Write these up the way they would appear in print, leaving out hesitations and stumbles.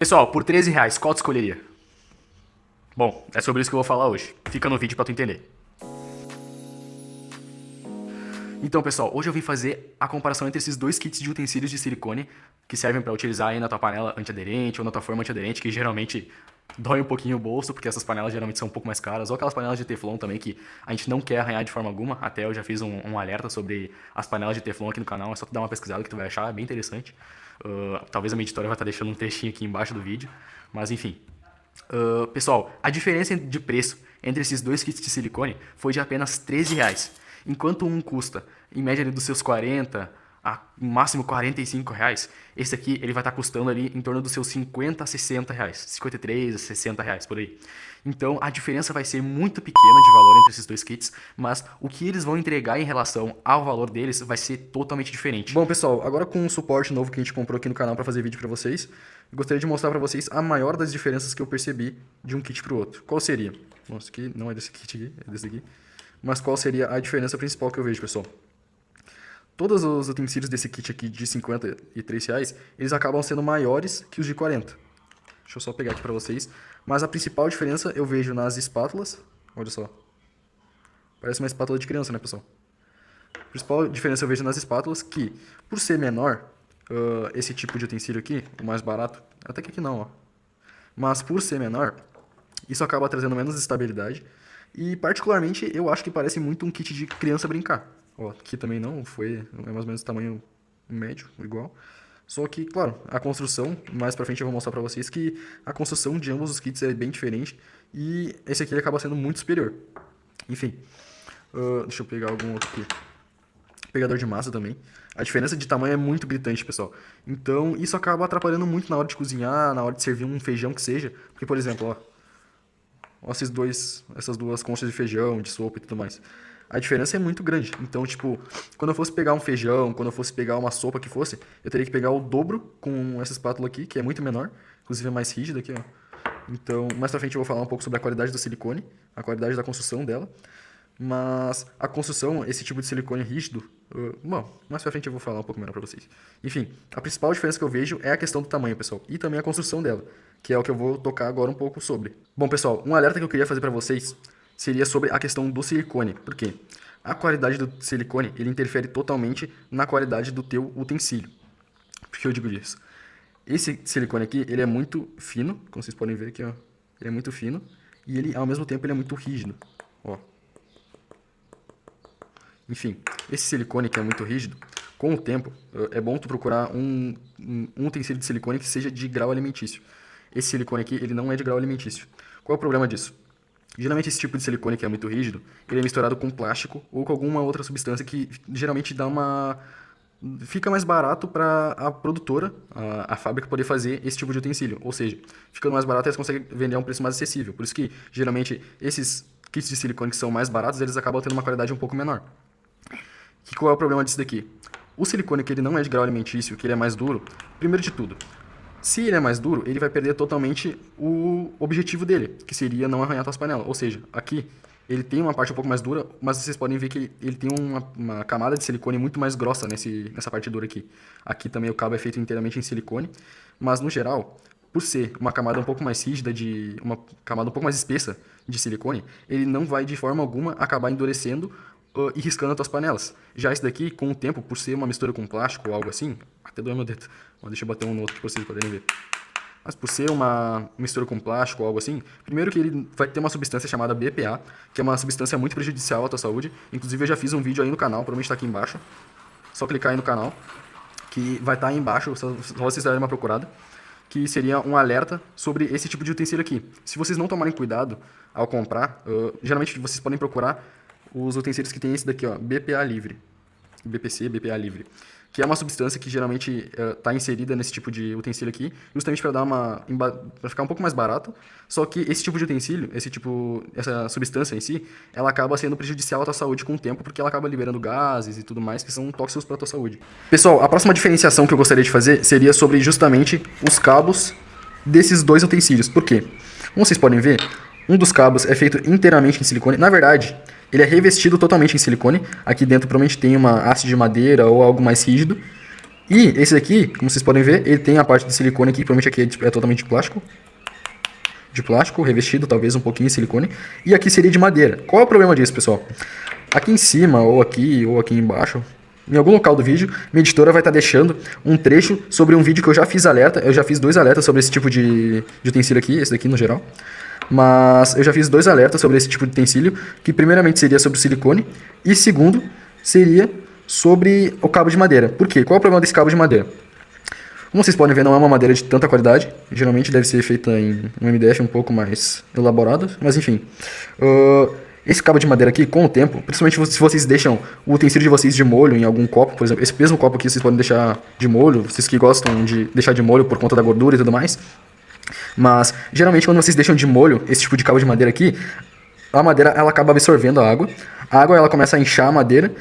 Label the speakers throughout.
Speaker 1: Pessoal, por R$13, qual tu escolheria? Bom, é sobre isso que eu vou falar hoje. Fica no vídeo pra tu entender. Então, pessoal, hoje eu vim fazer a comparação entre esses dois kits de utensílios de silicone que servem pra utilizar aí na tua panela antiaderente ou na tua forma antiaderente, que geralmente dói um pouquinho o bolso, porque essas panelas geralmente são um pouco mais caras, ou aquelas panelas de Teflon também que a gente não quer arranhar de forma alguma. Até eu já fiz um alerta sobre as panelas de Teflon aqui no canal, é só tu dar uma pesquisada que tu vai achar, é bem interessante. Talvez a minha editora vai estar deixando um trechinho aqui embaixo do vídeo, mas enfim. Pessoal, a diferença de preço entre esses dois kits de silicone foi de apenas R$13. Enquanto um custa, em média, ali dos seus 40 a no máximo R$45, esse aqui ele vai estar custando ali em torno dos seus 50 a 60 reais. 53 a 60 reais, por aí. Então, a diferença vai ser muito pequena de valor entre esses dois kits, mas o que eles vão entregar em relação ao valor deles vai ser totalmente diferente. Bom, pessoal, agora com o suporte novo que a gente comprou aqui no canal para fazer vídeo para vocês, eu gostaria de mostrar para vocês a maior das diferenças que eu percebi de um kit para o outro. Qual seria? Nossa, aqui não é desse kit aqui, é desse aqui. Mas qual seria a diferença principal que eu vejo, pessoal? Todos os utensílios desse kit aqui de R$53, eles acabam sendo maiores que os de 40. Deixa eu só pegar aqui pra vocês. Mas a principal diferença eu vejo nas espátulas. Olha só. Parece uma espátula de criança, né, pessoal? A principal diferença eu vejo nas espátulas que, por ser menor, esse tipo de utensílio aqui, o mais barato, até que aqui não, ó. Mas por ser menor, isso acaba trazendo menos estabilidade. E particularmente eu acho que parece muito um kit de criança brincar. Ó, aqui também não, é mais ou menos tamanho médio, igual. Só que, claro, a construção, mais pra frente eu vou mostrar pra vocês que a construção de ambos os kits é bem diferente. E esse aqui acaba sendo muito superior. Enfim, deixa eu pegar algum outro aqui. Pegador de massa também. A diferença de tamanho é muito gritante, pessoal. Então, isso acaba atrapalhando muito na hora de cozinhar, na hora de servir um feijão que seja. Porque, por exemplo, ó essas duas conchas de feijão, de sopa e tudo mais. A diferença é muito grande. Então, tipo, quando eu fosse pegar um feijão, quando eu fosse pegar uma sopa que fosse, eu teria que pegar o dobro com essa espátula aqui, que é muito menor. Inclusive é mais rígida aqui, ó. Então, mais pra frente eu vou falar um pouco sobre a qualidade do silicone, a qualidade da construção dela. Mas a construção, esse tipo de silicone rígido, bom, mais pra frente eu vou falar um pouco melhor pra vocês. Enfim, a principal diferença que eu vejo é a questão do tamanho, pessoal, e também a construção dela, que é o que eu vou tocar agora um pouco sobre. Bom, pessoal, um alerta que eu queria fazer pra vocês seria sobre a questão do silicone. Por quê? A qualidade do silicone, ele interfere totalmente na qualidade do teu utensílio. Por que eu digo isso? Esse silicone aqui, ele é muito fino, como vocês podem ver aqui, ó. Ele é muito fino e ele, ao mesmo tempo, ele é muito rígido, ó. Enfim, esse silicone que é muito rígido, com o tempo, é bom tu procurar um utensílio de silicone que seja de grau alimentício. Esse silicone aqui, ele não é de grau alimentício. Qual é o problema disso? Geralmente esse tipo de silicone que é muito rígido, ele é misturado com plástico ou com alguma outra substância que geralmente fica mais barato para a produtora, a fábrica, poder fazer esse tipo de utensílio. Ou seja, ficando mais barato, eles conseguem vender a um preço mais acessível. Por isso que, geralmente, esses kits de silicone que são mais baratos, eles acabam tendo uma qualidade um pouco menor. Qual é o problema disso daqui? O silicone que ele não é de grau alimentício, que ele é mais duro, primeiro de tudo, se ele é mais duro, ele vai perder totalmente o objetivo dele, que seria não arranhar suas panelas. Ou seja, aqui ele tem uma parte um pouco mais dura, mas vocês podem ver que ele tem uma camada de silicone muito mais grossa nessa parte dura aqui. Aqui também o cabo é feito inteiramente em silicone, mas no geral, por ser uma camada um pouco mais rígida, uma camada um pouco mais espessa de silicone, ele não vai de forma alguma acabar endurecendo e riscando as tuas panelas. Já esse daqui, com o tempo, por ser uma mistura com plástico ou algo assim, até doeu meu dedo. Deixa eu bater um no outro aqui pra vocês poderem ver. Mas por ser uma mistura com plástico ou algo assim, primeiro que ele vai ter uma substância chamada BPA, que é uma substância muito prejudicial à tua saúde. Inclusive eu já fiz um vídeo aí no canal, provavelmente tá aqui embaixo. Só clicar aí no canal, que vai estar aí embaixo, só vocês darem uma procurada, que seria um alerta sobre esse tipo de utensílio aqui. Se vocês não tomarem cuidado ao comprar, geralmente vocês podem procurar os utensílios que tem esse daqui, ó, BPA livre. BPC, BPA livre. Que é uma substância que geralmente está inserida nesse tipo de utensílio aqui, justamente para ficar um pouco mais barato. Só que esse tipo de utensílio, essa substância em si, ela acaba sendo prejudicial à tua saúde com o tempo, porque ela acaba liberando gases e tudo mais que são tóxicos para a tua saúde. Pessoal, a próxima diferenciação que eu gostaria de fazer seria sobre justamente os cabos desses dois utensílios. Por quê? Como vocês podem ver, um dos cabos é feito inteiramente em silicone. Na verdade, ele é revestido totalmente em silicone. Aqui dentro provavelmente tem uma haste de madeira ou algo mais rígido. E esse aqui, como vocês podem ver, ele tem a parte de silicone aqui, provavelmente aqui é totalmente de plástico, revestido talvez um pouquinho de silicone, e aqui seria de madeira. Qual é o problema disso, pessoal? Aqui em cima, ou aqui embaixo, em algum local do vídeo, minha editora vai estar deixando um trecho sobre um vídeo que eu já fiz alerta. Eu já fiz 2 alertas sobre esse tipo de utensílio aqui, esse daqui no geral. Mas eu já fiz 2 alertas sobre esse tipo de utensílio, que primeiramente seria sobre o silicone, e segundo seria sobre o cabo de madeira. Por quê? Qual é o problema desse cabo de madeira? Como vocês podem ver, não é uma madeira de tanta qualidade. Geralmente deve ser feita em um MDF um pouco mais elaborado, mas enfim. Esse cabo de madeira aqui, com o tempo, principalmente se vocês deixam o utensílio de vocês de molho em algum copo, por exemplo, esse mesmo copo aqui vocês podem deixar de molho, vocês que gostam de deixar de molho por conta da gordura e tudo mais. Mas, geralmente, quando vocês deixam de molho esse tipo de cabo de madeira aqui, a madeira ela acaba absorvendo a água ela começa a inchar a madeira.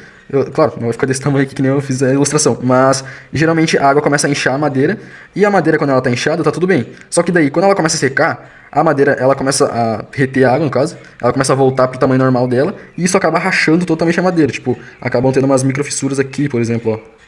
Speaker 1: Claro, não vai ficar desse tamanho aqui que nem eu fiz a ilustração, mas geralmente a água começa a inchar a madeira, e a madeira quando ela está inchada tá tudo bem. Só que daí, quando ela começa a secar, a madeira ela começa a reter água, no caso, ela começa a voltar pro tamanho normal dela, e isso acaba rachando totalmente a madeira. Tipo, acabam tendo umas microfissuras aqui, por exemplo, ó.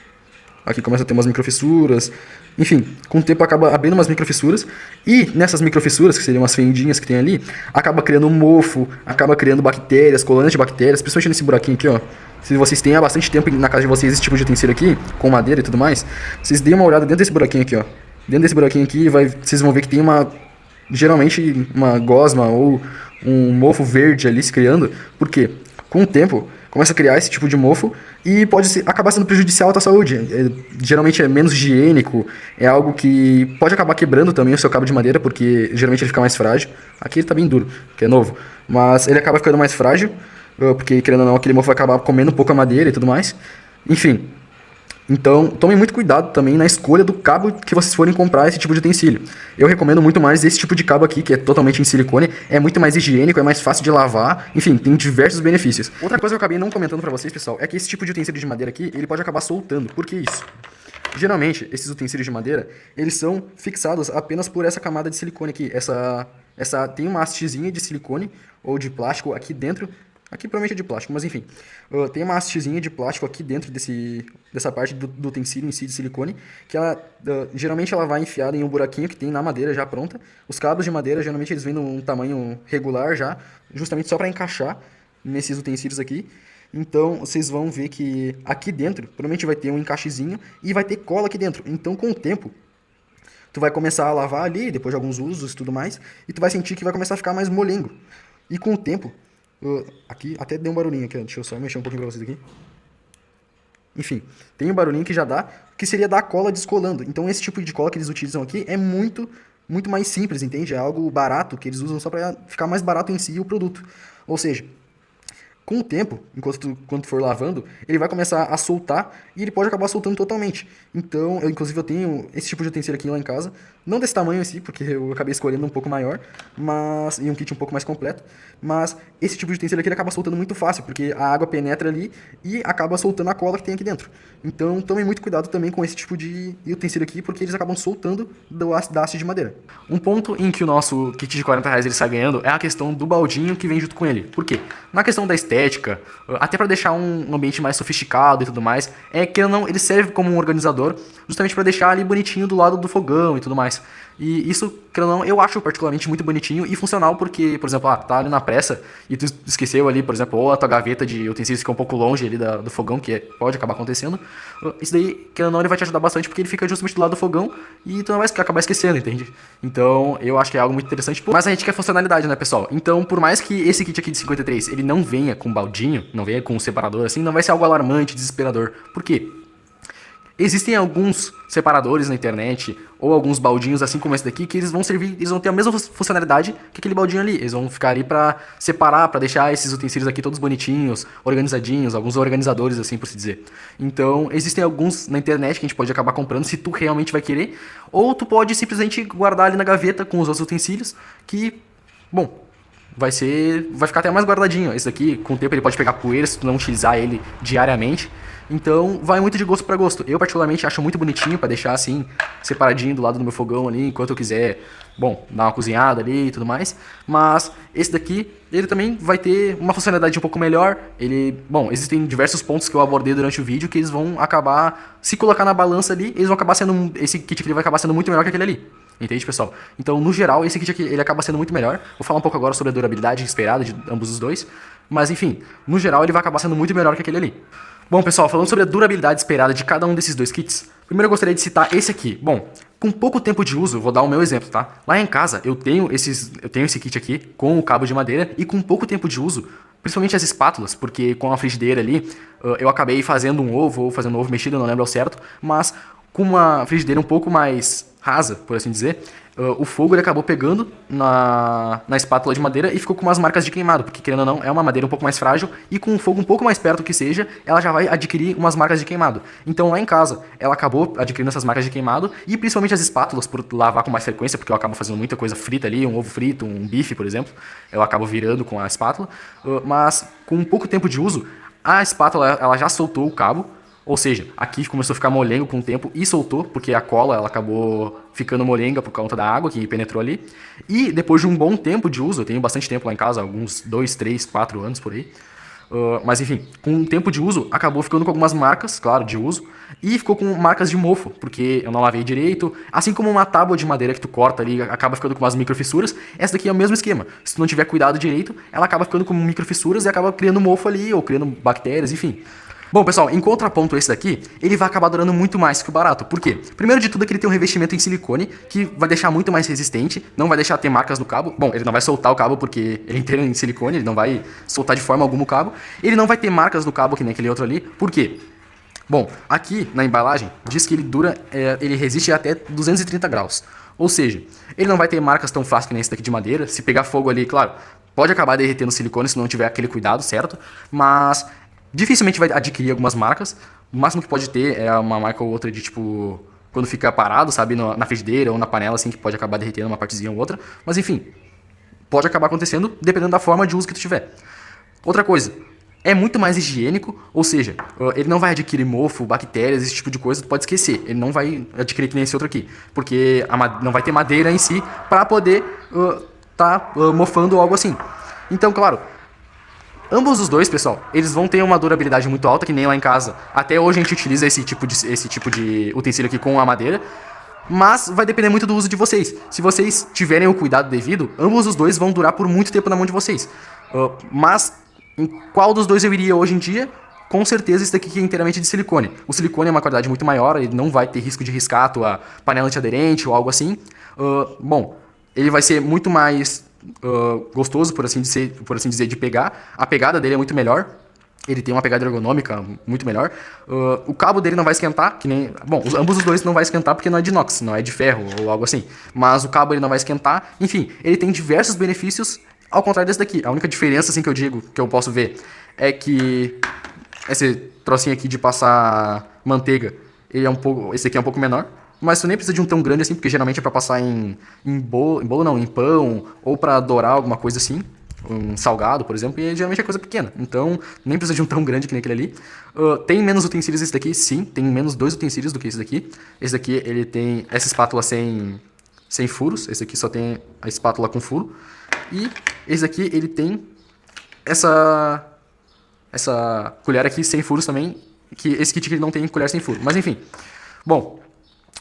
Speaker 1: Aqui começa a ter umas microfissuras. Enfim, com o tempo acaba abrindo umas microfissuras. E nessas microfissuras, que seriam as fendinhas que tem ali, acaba criando um mofo, acaba criando bactérias, colônias de bactérias, principalmente nesse buraquinho aqui, ó. Se vocês têm há bastante tempo na casa de vocês esse tipo de utensílio aqui, com madeira e tudo mais, vocês deem uma olhada dentro desse buraquinho aqui, ó. Dentro desse buraquinho aqui, vocês vão ver que tem geralmente uma gosma ou um mofo verde ali se criando. Por quê? Com o tempo, começa a criar esse tipo de mofo e pode acabar sendo prejudicial à tua saúde. Geralmente é menos higiênico, é algo que pode acabar quebrando também o seu cabo de madeira, porque geralmente ele fica mais frágil. Aqui ele tá bem duro, que é novo, mas ele acaba ficando mais frágil, porque querendo ou não, aquele mofo vai acabar comendo um pouco a madeira e tudo mais. Enfim, então tomem muito cuidado também na escolha do cabo que vocês forem comprar esse tipo de utensílio. Eu recomendo muito mais esse tipo de cabo aqui, que é totalmente em silicone, é muito mais higiênico, é mais fácil de lavar, enfim, tem diversos benefícios. Outra coisa que eu acabei não comentando pra vocês, pessoal, é que esse tipo de utensílio de madeira aqui, ele pode acabar soltando. Por que isso? Geralmente, esses utensílios de madeira, eles são fixados apenas por essa camada de silicone aqui. Tem uma hastezinha de silicone ou de plástico aqui dentro. Aqui provavelmente é de plástico, mas enfim. Tem uma hastezinha de plástico aqui dentro dessa parte do utensílio em si de silicone, que geralmente ela vai enfiada em um buraquinho que tem na madeira já pronta. Os cabos de madeira, geralmente eles vêm num tamanho regular já, justamente só para encaixar nesses utensílios aqui. Então, vocês vão ver que aqui dentro, provavelmente vai ter um encaixezinho e vai ter cola aqui dentro. Então, com o tempo, tu vai começar a lavar ali, depois de alguns usos e tudo mais, e tu vai sentir que vai começar a ficar mais molengo. E com o tempo, aqui até deu um barulhinho aqui, deixa eu só mexer um pouquinho pra vocês aqui. Enfim, tem um barulhinho que já dá, que seria da cola descolando. Então, esse tipo de cola que eles utilizam aqui é muito mais simples, entende? É algo barato, que eles usam só para ficar mais barato em si o produto. Ou seja, com o tempo, quando tu for lavando, ele vai começar a soltar e ele pode acabar soltando totalmente. Então, inclusive eu tenho esse tipo de utensílio aqui lá em casa, não desse tamanho assim, porque eu acabei escolhendo um pouco maior, e um kit um pouco mais completo, mas esse tipo de utensílio aqui ele acaba soltando muito fácil, porque a água penetra ali e acaba soltando a cola que tem aqui dentro. Então, tomem muito cuidado também com esse tipo de utensílio aqui, porque eles acabam soltando da haste de madeira. Um ponto em que o nosso kit de R$40 ele sai ganhando é a questão do baldinho que vem junto com ele. Por quê? Na questão da estética, até para deixar um ambiente mais sofisticado e tudo mais, que não, ele serve como um organizador, justamente para deixar ali bonitinho do lado do fogão e tudo mais. E isso, querendo ou não, eu acho particularmente muito bonitinho e funcional, porque, por exemplo, tá ali na pressa e tu esqueceu ali, por exemplo, ou a tua gaveta de utensílios fica um pouco longe ali do fogão, que pode acabar acontecendo. Isso daí, querendo ou não, ele vai te ajudar bastante, porque ele fica justamente do lado do fogão e tu não vai acabar esquecendo, entende? Então, eu acho que é algo muito interessante, mas a gente quer funcionalidade, né, pessoal? Então, por mais que esse kit aqui de 53, ele não venha com baldinho, não venha com um separador assim, não vai ser algo alarmante, desesperador. Por quê? Existem alguns separadores na internet, ou alguns baldinhos assim como esse daqui, que eles vão ter a mesma funcionalidade que aquele baldinho ali. Eles vão ficar ali pra separar, pra deixar esses utensílios aqui todos bonitinhos, organizadinhos, alguns organizadores assim, por se dizer. Então, existem alguns na internet que a gente pode acabar comprando se tu realmente vai querer, ou tu pode simplesmente guardar ali na gaveta com os outros utensílios, que, bom, vai ficar até mais guardadinho. Esse daqui, com o tempo, ele pode pegar poeira se tu não utilizar ele diariamente. Então vai muito de gosto pra gosto. Eu particularmente acho muito bonitinho pra deixar assim, separadinho do lado do meu fogão ali, enquanto eu quiser, bom, dar uma cozinhada ali e tudo mais. Mas esse daqui, ele também vai ter uma funcionalidade um pouco melhor. Ele, bom, existem diversos pontos que eu abordei durante o vídeo que eles vão acabar, se colocar na balança ali, eles vão acabar sendo, esse kit aqui vai acabar sendo muito melhor que aquele ali. Entende, pessoal? Então, no geral, esse kit aqui, ele acaba sendo muito melhor. Vou falar um pouco agora sobre a durabilidade esperada de ambos os dois. Mas, enfim, no geral, ele vai acabar sendo muito melhor que aquele ali. Bom, pessoal, falando sobre a durabilidade esperada de cada um desses dois kits, primeiro eu gostaria de citar esse aqui. Bom, com pouco tempo de uso, vou dar o meu exemplo, tá? Lá em casa, eu tenho esse kit aqui com o cabo de madeira e com pouco tempo de uso, principalmente as espátulas, porque com a frigideira ali, eu acabei fazendo um ovo, ou fazendo um ovo mexido, não lembro ao certo, mas com uma frigideira um pouco mais rasa, por assim dizer, o fogo ele acabou pegando na espátula de madeira e ficou com umas marcas de queimado, porque querendo ou não, é uma madeira um pouco mais frágil e com o fogo um pouco mais perto que seja, ela já vai adquirir umas marcas de queimado. Então lá em casa, ela acabou adquirindo essas marcas de queimado e principalmente as espátulas, por lavar com mais frequência, porque eu acabo fazendo muita coisa frita ali, um ovo frito, um bife, por exemplo, eu acabo virando com a espátula, mas com pouco tempo de uso, a espátula ela já soltou o cabo. Ou seja, aqui começou a ficar molengo com o tempo e soltou, porque a cola ela acabou ficando molenga por conta da água que penetrou ali. E depois de um bom tempo de uso, eu tenho bastante tempo lá em casa, alguns 2, 3, 4 anos por aí. Mas enfim, com o tempo de uso, acabou ficando com algumas marcas, claro, de uso. E ficou com marcas de mofo, porque eu não lavei direito. Assim como uma tábua de madeira que tu corta ali, acaba ficando com umas microfissuras. Essa daqui é o mesmo esquema. Se tu não tiver cuidado direito, ela acaba ficando com microfissuras e acaba criando mofo ali, ou criando bactérias, enfim. Bom, pessoal, em contraponto a esse daqui, ele vai acabar durando muito mais que o barato. Por quê? Primeiro de tudo é que ele tem um revestimento em silicone, que vai deixar muito mais resistente, não vai deixar ter marcas no cabo. Bom, ele não vai soltar o cabo porque ele é inteiro em silicone, ele não vai soltar de forma alguma o cabo. Ele não vai ter marcas no cabo que nem aquele outro ali. Por quê? Bom, aqui na embalagem diz que ele dura, ele resiste até 230 graus. Ou seja, ele não vai ter marcas tão fáceis que nem esse daqui de madeira. Se pegar fogo ali, claro, pode acabar derretendo o silicone se não tiver aquele cuidado, certo? Mas dificilmente vai adquirir algumas marcas. O máximo que pode ter é uma marca ou outra de tipo, quando fica parado, sabe, na frigideira ou na panela, assim, que pode acabar derretendo uma partezinha ou outra. Mas enfim, pode acabar acontecendo dependendo da forma de uso que tu tiver. Outra coisa, é muito mais higiênico, ou seja, ele não vai adquirir mofo, bactérias, esse tipo de coisa, tu pode esquecer. Ele não vai adquirir que nem esse outro aqui, porque não vai ter madeira em si para poder mofando ou algo assim. Então, claro, ambos os dois, pessoal, eles vão ter uma durabilidade muito alta, que nem lá em casa. Até hoje a gente utiliza esse tipo de utensílio aqui com a madeira. Mas vai depender muito do uso de vocês. Se vocês tiverem o cuidado devido, ambos os dois vão durar por muito tempo na mão de vocês. Mas em qual dos dois eu iria hoje em dia? Com certeza esse daqui que é inteiramente de silicone. O silicone é uma qualidade muito maior, ele não vai ter risco de riscar a tua panela antiaderente ou algo assim. Bom, ele vai ser muito mais gostoso, por assim dizer, de pegar. A pegada dele é muito melhor. Ele tem uma pegada ergonômica muito melhor. O cabo dele não vai esquentar, que nem... Bom, ambos os dois não vai esquentar porque não é de inox, não é de ferro ou algo assim. Mas o cabo ele não vai esquentar. Enfim, ele tem diversos benefícios, ao contrário desse daqui. A única diferença, assim, que eu digo, que eu posso ver, é que esse trocinho aqui de passar manteiga, esse aqui é um pouco menor. Mas tu nem precisa de um tão grande assim, porque geralmente é pra passar em bolo não, em pão, ou pra dourar alguma coisa assim, um salgado, por exemplo, e geralmente é coisa pequena. Então, nem precisa de um tão grande que nem aquele ali. Tem menos utensílios esse daqui? Sim, tem menos 2 utensílios do que esse daqui. Esse daqui, ele tem essa espátula sem furos, esse aqui só tem a espátula com furo. E esse daqui, ele tem essa colher aqui sem furos também, que esse kit aqui não tem colher sem furo. Mas enfim, bom...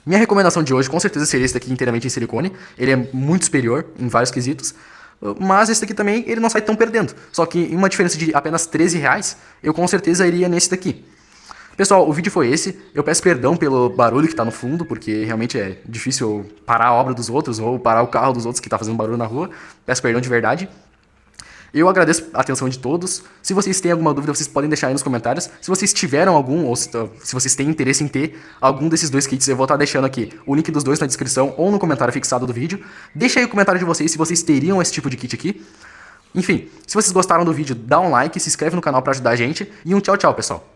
Speaker 1: Minha recomendação de hoje com certeza seria esse daqui inteiramente em silicone. Ele é muito superior em vários quesitos. Mas esse daqui também ele não sai tão perdendo. Só que em uma diferença de apenas R$13, eu com certeza iria nesse daqui. Pessoal, o vídeo foi esse. Eu peço perdão pelo barulho que tá no fundo, porque realmente é difícil parar a obra dos outros ou parar o carro dos outros que tá fazendo barulho na rua. Peço perdão de verdade. Eu agradeço a atenção de todos. Se vocês têm alguma dúvida, vocês podem deixar aí nos comentários. Se vocês tiveram algum, ou se vocês têm interesse em ter algum desses dois kits, eu vou estar deixando aqui o link dos dois na descrição ou no comentário fixado do vídeo. Deixa aí o comentário de vocês se vocês teriam esse tipo de kit aqui. Enfim, se vocês gostaram do vídeo, dá um like, se inscreve no canal para ajudar a gente. E um tchau, tchau, pessoal.